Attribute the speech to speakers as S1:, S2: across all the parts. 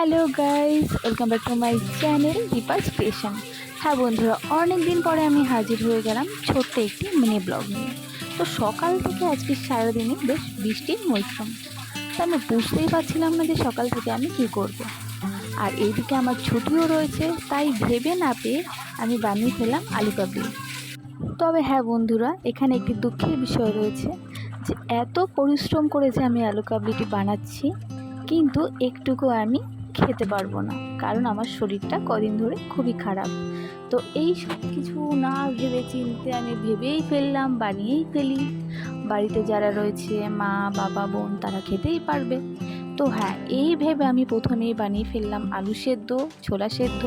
S1: Hello guys, welcome back to my channel Deepa's creation. হ্যাঁ বন্ধুরা, অনেক দিন পরে আমি হাজির হয়ে গেলাম ছোট্ট একটি মিনি ব্লগ নিয়ে। তো সকাল থেকে আজকে সারাদিনই বেশ বৃষ্টির মৌসুম, তো আমি বুঝতেই পারছিলাম না যে সকাল থেকে আমি কী করব। আর এইদিকে আমার ছুটিও রয়েছে, তাই ভেবে না পেয়ে আমি বানিয়ে ফেললাম আলু কাবলি। তবে হ্যাঁ বন্ধুরা, এখানে একটি দুঃখের বিষয় রয়েছে যে এত পরিশ্রম করে যে আমি আলু কাবলিটি বানাচ্ছি, কিন্তু একটুকু আমি খেতে পারবো না, কারণ আমার শরীরটা কদিন ধরে খুবই খারাপ। তো এই সব কিছু না ভেবে চিন্তে আমি ভেবেই ফেললাম, বানিয়েই ফেলি। বাড়িতে যারা রয়েছে মা বাবা বোন, তারা খেতেই পারবে। তো হ্যাঁ, এই ভেবে আমি প্রথমেই বানিয়ে ফেললাম আলু সেদ্ধ, ছোলা সেদ্ধ।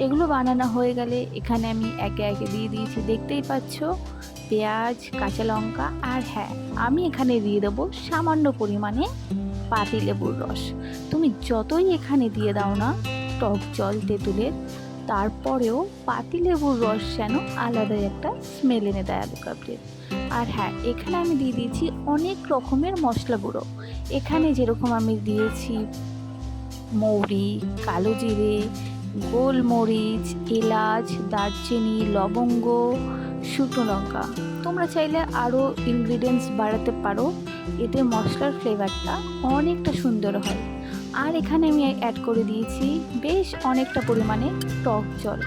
S1: এগুলো বানানো হয়ে গেলে এখানে আমি একে একে দিয়ে দিয়েছি, দেখতেই পাচ্ছ, পেঁয়াজ, কাঁচা লঙ্কা। আর হ্যাঁ, আমি এখানে দিয়ে দেবো সামান্য পরিমাণে পাতিলেবুর রস। তুমি যতই এখানে দিয়ে দাও না টক জল তেঁতুলের, তারপরেও পাতিলেবুর রস যেন আলাদাই একটা স্মেল এনে দেয় আলু কাবলির। আর হ্যাঁ, এখানে আমি দিয়ে দিয়েছি অনেক রকমের মশলা গুঁড়ো। এখানে যেরকম আমি দিয়েছি মৌরি, কালো জিরে, গোলমরিচ, এলাচ, দারচিনি, লবঙ্গ, শুকনো লঙ্কা। তোমরা চাইলে আরও ইনগ্রিডিয়েন্টস বাড়াতে পারো, এতে মশলার ফ্লেভারটা অনেকটা সুন্দর হয়। আর এখানে আমি অ্যাড করে দিয়েছি বেশ অনেকটা পরিমাণে টক জল,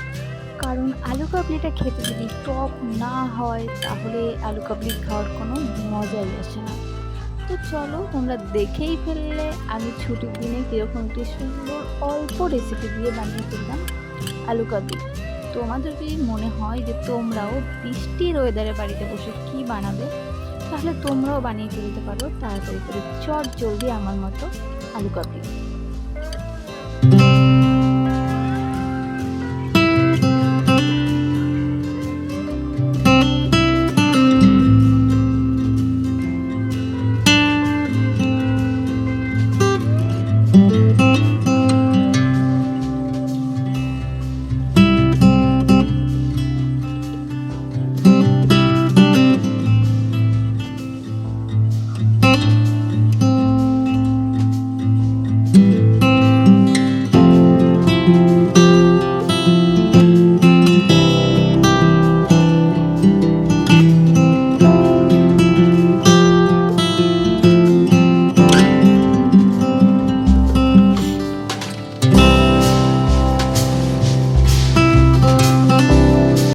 S1: কারণ আলু কাবলিটা খেতে যদি টক না হয় তাহলে আলু কাবলি খাওয়ার কোনো মজাই আসে না। তো চলো, তোমরা দেখেই ফেললে আমি ছুটির দিনে কীরকম একটি সুন্দর অল্প রেসিপি দিয়ে বানিয়ে ফেললাম আলু কাবলি। তোমাদের যদি মনে হয় যে তোমরাও বৃষ্টির ওয়েদারে বাড়িতে বসে কী বানাবে, তাহলে তোমরাও বানিয়ে ফেলতে পারো তাড়াতাড়ি করে চট জলদি আমার মতো আলু কাবলি।